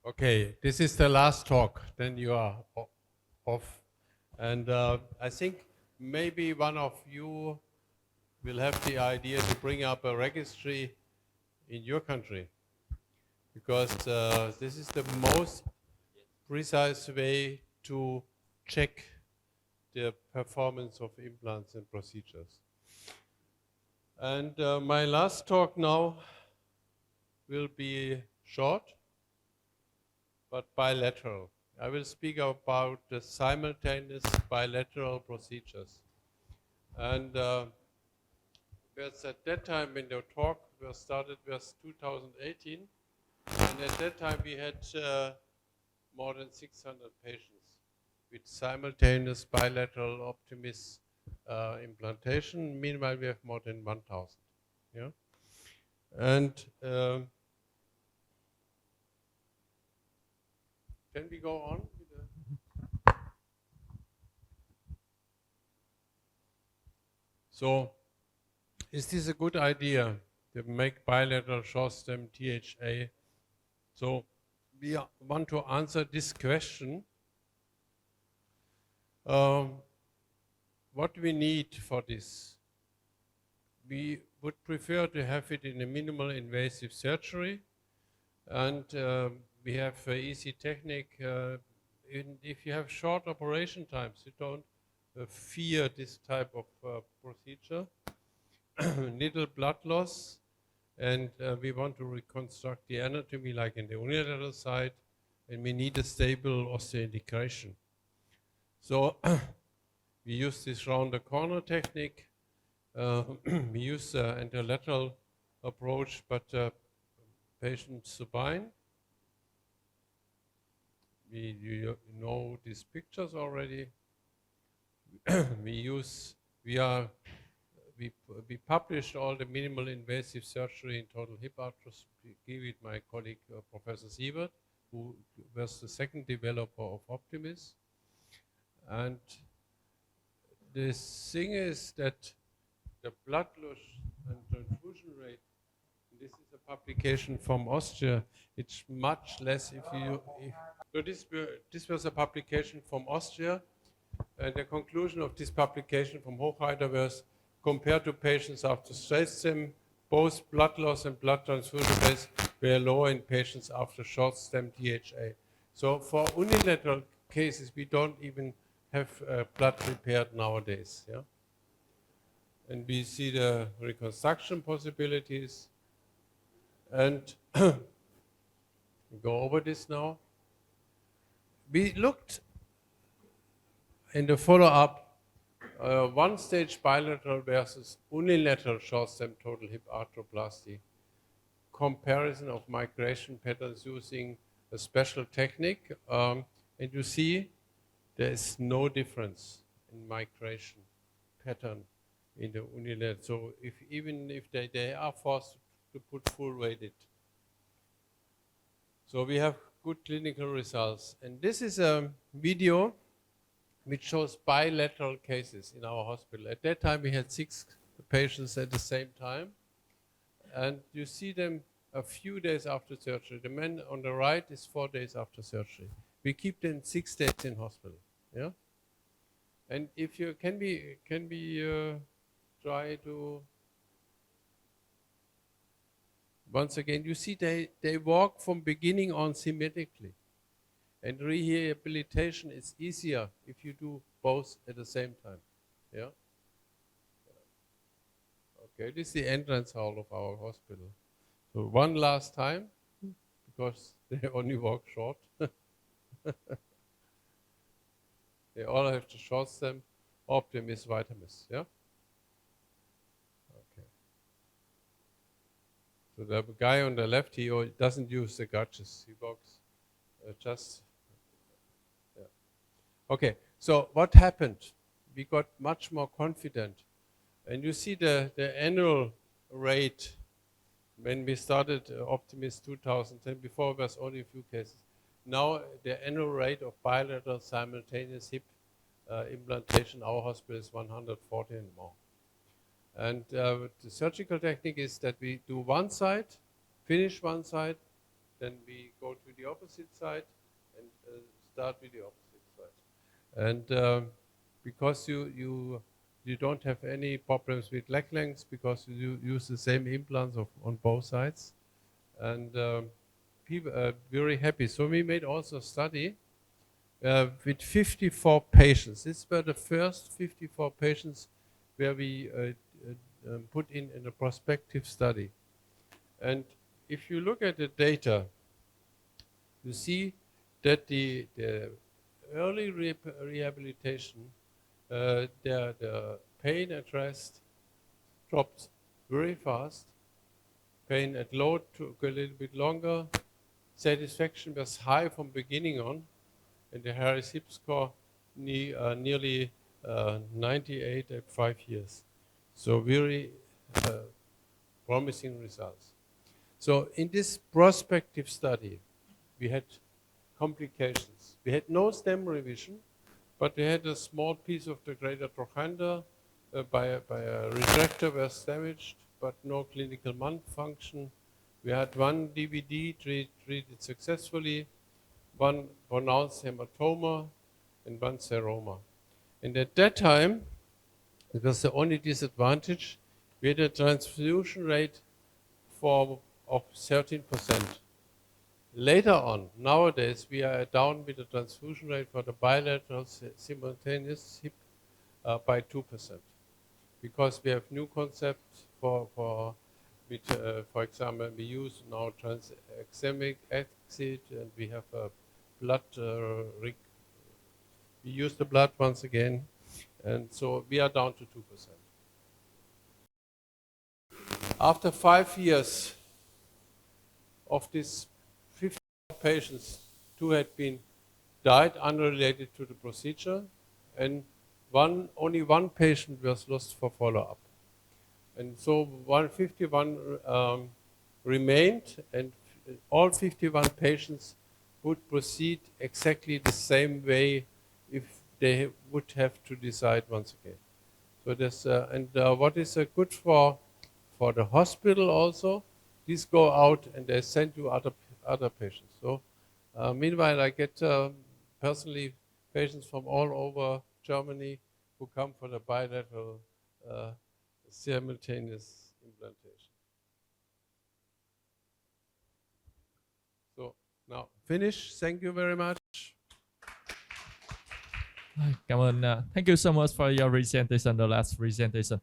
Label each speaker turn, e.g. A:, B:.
A: Okay, this is the last talk, then you are off. And I think maybe one of you will have the idea to bring up a registry in your country, because this is the most precise way to check the performance of implants and procedures. And my last talk now will be short, but bilateral. I will speak about the simultaneous bilateral procedures. And at that time when the talk was started was 2018, and at that time we had more than 600 patients with simultaneous bilateral Optimys implantation. Meanwhile, we have more than 1,000. Yeah, and can we go on? So, is this a good idea to make bilateral short stem THA? So, we want to answer this question. What we need for this? We would prefer to have it in a minimal invasive surgery, and we have easy technique. If you have short operation times, you don't fear this type of procedure. Little blood loss, and we want to reconstruct the anatomy like in the unilateral side, and we need a stable osseointegration. So we use this round the corner technique. We use the anterolateral approach, but patient supine. You know these pictures already. We published all the minimal invasive surgery in total hip arthroscopy with my colleague Professor Siebert, who was the second developer of Optimys. And the thing is that the blood loss and transfusion rate, this is a publication from Austria, it's much less so this was a publication from Austria, and the conclusion of this publication from Hochreiter was, compared to patients after straight stem, both blood loss and blood transfusion rates were lower in patients after short stem THA. So for unilateral cases, we don't even have blood repaired nowadays. Yeah? And we see the reconstruction possibilities. And go over this now. We looked in the follow-up one-stage bilateral versus unilateral short-stem total hip arthroplasty, comparison of migration patterns using a special technique, and you see there is no difference in migration pattern in the unilateral. So even if they are forced to put full weighted. So we have good clinical results. And this is a video which shows bilateral cases in our hospital. At that time, we had 6 patients at the same time. And you see them a few days after surgery. The man on the right is 4 days after surgery. We keep them 6 days in hospital. Yeah. And if you can we try to once again, you see they walk from beginning on symmetrically. And rehabilitation is easier if you do both at the same time. Yeah. Okay, this is the entrance hall of our hospital. So one last time, because they only walk short. They all have the short stem, Optimys, Vitamys. Yeah. Okay. So the guy on the left, he doesn't use the gauges. He walks just. Yeah. Okay. So what happened? We got much more confident, and you see the annual rate when we started Optimys 2010. Before, it was only a few cases. Now the annual rate of bilateral simultaneous hip implantation in our hospital is 140 and more. And the surgical technique is that we do one side, finish one side, then we go to the opposite side and start with the opposite side. And because you don't have any problems with leg lengths because you use the same implants on both sides, and people are very happy. So we made also a study with 54 patients. These were the first 54 patients where we put in a prospective study. And if you look at the data, you see that the early rehabilitation, the pain at rest dropped very fast. Pain at load took a little bit longer. Satisfaction was high from beginning on, and the Harris Hip score nearly 98 at 5 years. So very promising results. So in this prospective study, we had complications. We had no stem revision, but we had a small piece of the greater trochanter by a retractor was damaged, but no clinical malfunction. We had one DVD treated successfully, one pronounced hematoma, and one seroma. And at that time, it was the only disadvantage, we had a transfusion rate of 13%. Later on, nowadays, we are down with the transfusion rate for the bilateral simultaneous hip by 2%. Because we have new concepts for example, we use now tranexamic acid, and we have a blood, we use the blood once again, and so we are down to 2%. After 5 years of these 50 patients, 2 had been died unrelated to the procedure, and only one patient was lost for follow-up. And so 151 remained, and all 51 patients would proceed exactly the same way if they would have to decide once again. So this, what is good for the hospital also, these go out and they send you other patients. So meanwhile, I get personally patients from all over Germany who come for the bilateral simultaneous implantation. So now finish. Thank you very much.
B: Cảm ơn. Thank you so much for your presentation, the last presentation.